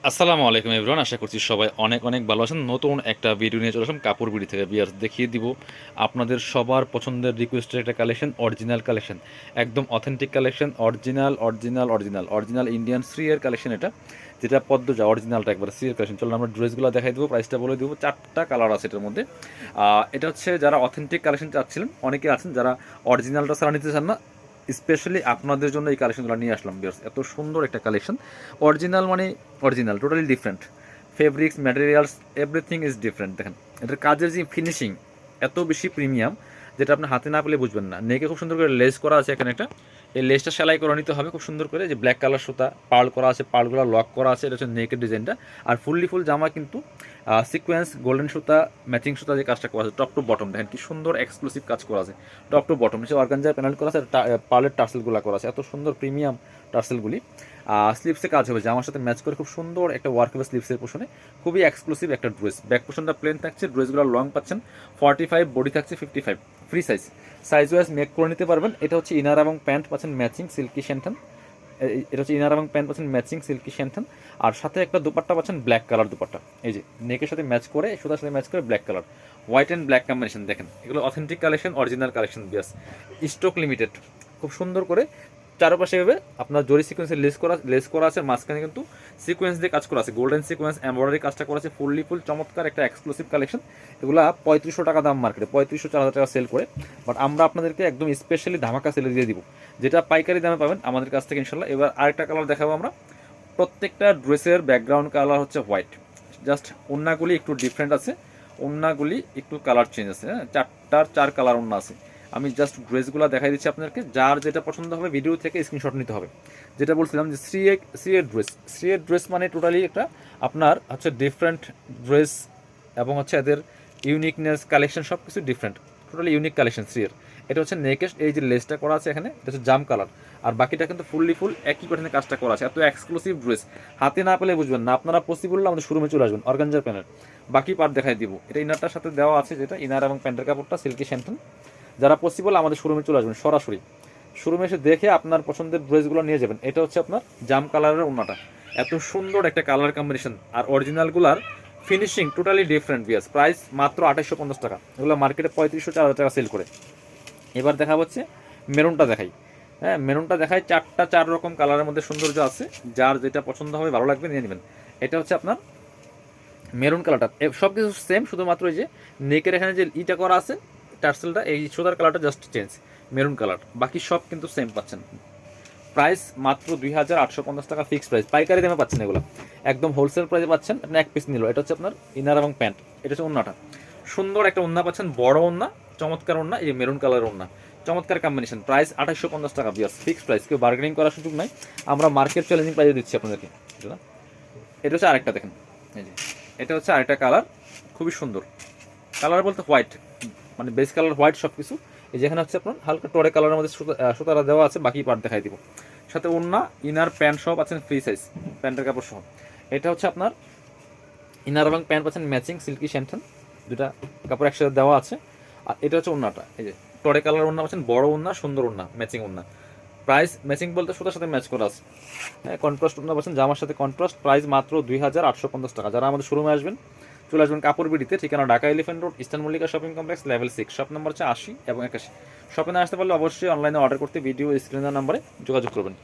আসসালামু আলাইকুম এভরিওয়ান, আশা করছি সবাই অনেক অনেক ভালো আছেন। নতুন একটা ভিডিও নিয়ে চলে আসলাম কাপড় বিড়ি থেকে। বিয়ার দেখিয়ে দিব আপনাদের সবার পছন্দের রিকোয়েস্টের একটা কালেকশন, অরিজিনাল কালেকশন, একদম authentic collection, original original original original Indian Shri এর কালেকশন এটা, যেটা পদ্মজা অরিজিনালটা একবার শ্রী এর কালেকশন। চলুন আমরা ড্রেসগুলো দেখাই দেবো, প্রাইসটা বলে দেবো। 4টা কালার আছে এটার মধ্যে। এটা হচ্ছে যারা অথেন্টিক কালেকশন চাচ্ছিলেন, অনেকে আছেন যারা অরিজিনালটা ছাড়া নিতে চান না, স্পেশালি আপনাদের জন্য এই কালেকশনগুলো নিয়ে আসলাম। বিয়ার্স এত সুন্দর একটা কালেকশন, অরিজিনাল মানে original, totally different. Fabrics, materials, everything is different. দেখেন এটার কাজের যে ফিনিশিং এত বেশি প্রিমিয়াম, যেটা আপনি হাতে না পেলে বুঝবেন না। নেকে খুব সুন্দর করে লেস করা আছে এখানে একটা, এই লেসটা সেলাই করে নিতে হবে খুব সুন্দর করে। যে ব্ল্যাক কালার সুতা পার্ল করা আছে, পার্লগুলো লক করা আছে, এটা হচ্ছে নেকের ডিজাইনটা। আর ফুললি ফুল জামা কিন্তু সিকোয়েন্স গোল্ডেন সুতা ম্যাচিং সুতা যে কাজটা করা আছে টপ টু বটম, দেখেন কি সুন্দর এক্সক্লুসিভ কাজ করা আছে। টপ টু বটম নিচে অর্গানজার প্যানেল করা আছে, পার্লের টার্সেলগুলো করা আছে, এত সুন্দর প্রিমিয়াম টার্সেলগুলি। স্লিপসে কাজ হবে, জামার সাথে ম্যাচ করে খুব সুন্দর একটা ওয়ার্ক হবে স্লিপসের পোশনে। খুবই এক্সক্লুসিভ একটা ড্রেস। ব্যাক পোশনটা প্লেন থাকছে, ড্রেসগুলো লং পাচ্ছেন 45, বডি থাকছে 55, ফ্রি সাইজ ওয়াইজ মেক করে নিতে পারবেন। এটা হচ্ছে ইনার এবং প্যান্ট পাচ্ছেন ম্যাচিং সিল্কি শ্যান্টন। এটা হচ্ছে ইনার এবং প্যান্ট পাচ্ছেন ম্যাচিং সিল্কি শ্যান্টন। আর সাথে একটা দুপাট্টা পাচ্ছেন ব্ল্যাক কালার দুপাট্টা, এই যে নেকের সাথে ম্যাচ করে, সুতার সাথে ম্যাচ করে black colour, white and black combination. দেখেন এগুলো অথেন্টিক কালেকশন, অরিজিনাল কালেকশন। বিয়াস স্টক লিমিটেড, খুব সুন্দর করে চারপাশে এভাবে আপনার জরি সিকোয়েন্সের লেস করা আছে, মাঝখানে কিন্তু সিকোয়েন্স দিয়ে কাজ করা আছে, গোল্ডেন সিকোয়েন্স এমব্রয়ডারি কাজটা করা আছে, ফুললি ফুল চমৎকার একটা এক্সক্লুসিভ কালেকশন। এগুলো 3500 টাকা দাম মার্কেটে, 3500-4000 টাকা সেল করে, বাট আমরা আপনাদেরকে একদম স্পেশালি ধামাকা সেলে দিয়ে দিব, যেটা পাইকারি দামে পাবেন আমাদের কাছ থেকে ইনশাল্লাহ। এবার আরেকটা কালার দেখাবো আমরা। প্রত্যেকটা ড্রেসের ব্যাকগ্রাউন্ড কালার হচ্ছে হোয়াইট, জাস্ট ওড়নাগুলি একটু ডিফারেন্ট আছে, ওড়নাগুলি একটু কালার চেঞ্জ আছে। হ্যাঁ, 4 কালার ওড়না আছে। আমি জাস্ট ড্রেসগুলো দেখাই দিচ্ছি আপনাদেরকে, যার যেটা পছন্দ হবে ভিডিও থেকে স্ক্রিনশট নিতে হবে। যেটা বলছিলাম যে শ্রী এর ড্রেস মানে টোটালি একটা আপনার হচ্ছে ডিফারেন্ট ড্রেস, এবং হচ্ছে এদের ইউনিকনেস কালেকশন সব কিছু different, totally unique collection Shri এর। এটা হচ্ছে নেকেস্ট, এই যে লেসটা করা আছে এখানে, এটা হচ্ছে জাম কালার, আর বাকিটা কিন্তু ফুললি ফুল একই প্যাটার্নে কাজটা করা আছে। এত এক্সক্লুসিভ ড্রেস হাতে না পেলে বুঝবেন না, আপনারা পসিবল আমাদের শোরুমে চলে আসবেন, অর্গানজার প্যান্টের বাকি পার্ট দেখাই দিব। এটা ইনারটার সাথে দেওয়া আছে, যেটা ইনার এবং প্যান্টের কাপড়টা সিল্কি শ্যান্টন। যারা পসিবল আমাদের শোরুমে চলে আসবেন, সরাসরি শোরুমে এসে দেখে আপনার পছন্দের ড্রেসগুলো নিয়ে যাবেন। এটা হচ্ছে আপনার জাম কালারের ওড়নাটা, এত সুন্দর একটা কালার কম্বিনেশন, আর অরিজিনালগুলার ফিনিশিং টোটালি ডিফারেন্ট। বিয়াস প্রাইস মাত্র 2850 টাকা, এগুলো মার্কেটে 3500-4000 টাকা সেল করে। এবার দেখা হচ্ছে মেরুনটা দেখাই। হ্যাঁ, মেরুনটা দেখাই, 4 রকম কালারের মধ্যে সৌন্দর্য আছে, যার যেটা পছন্দ হবে ভালো লাগবে নিয়ে নেবেন। এটা হচ্ছে আপনার মেরুন কালারটা, সব কিছু সেম, শুধুমাত্র এই যে নেকের এখানে যে ইটা করা আছে টার্সেলটা, এই সুতার কালারটা জাস্ট চেঞ্জ, মেরুন কালার, বাকি সব কিন্তু সেম পাচ্ছেন। প্রাইস মাত্র 2850 টাকা ফিক্সড প্রাইস, পাইকারি দামে পাচ্ছেন এগুলো, একদম হোলসেল প্রাইসে পাচ্ছেন। আপনি এক পিস নিল। এটা হচ্ছে আপনার ইনার এবং প্যান্ট, এটা হচ্ছে ওন্নাটা, সুন্দর একটা ওন্না পাচ্ছেন, বড় ওন্না, চমৎকার ওন্না, এই মেরুন কালার ওন্না, চমৎকার কম্বিনেশন। প্রাইস 2850 টাকা বিয়াস, ফিক্সড প্রাইস, কেউ বার্গেনিং করার সুযোগ নাই, আমরা মার্কেট চ্যালেঞ্জিং প্রাইসে দিচ্ছি আপনাদেরকে। এটা হচ্ছে আরেকটা দেখেন, এই যে এটা হচ্ছে আরেকটা কালার, খুবই সুন্দর কালার, বলতে হোয়াইট, মানে বেস কালার হোয়াইট সব কিছু। এই যেখানে হচ্ছে আপনার হালকা টরে কালারের মধ্যে সুতারা দেওয়া আছে, বাকি পার্ট দেখাই দিব। সাথে ওন্না, ইনার প্যান্ট সহ পাচ্ছেন ফ্রি সাইজ, প্যান্টের কাপড় সহ। এটা হচ্ছে আপনার ইনার এবং প্যান্ট পাচ্ছেন ম্যাচিং সিল্কি শ্যান্টন, দুটা কাপড় একসাথে দেওয়া আছে। আর এটা হচ্ছে ওন্নাটা, এই যে টরে কালার ওন্না পাচ্ছেন, বড় ওন্না, সুন্দর ওন্না, ম্যাচিং ওন্না। প্রাইস ম্যাচিং বলতে সুতার সাথে ম্যাচ করা আছে। হ্যাঁ, কন্ট্রাস্ট ওন্না পাচ্ছেন জামার সাথে কন্ট্রাস্ট। প্রাইস মাত্র 2850 টাকা। যারা আমাদের শোরুমে আসবেন, চলে আসবেন কাপড় বিডিতে, ঠিকানা Dhaka elephant road, eastern Mallika shopping complex, level 6, shop number হচ্ছে 80 এবং 81। শপে না আসতে পারলে অবশ্যই অনলাইনে অর্ডার করতে ভিডিও স্ক্রিনের নাম্বারে যোগাযোগ করবেন।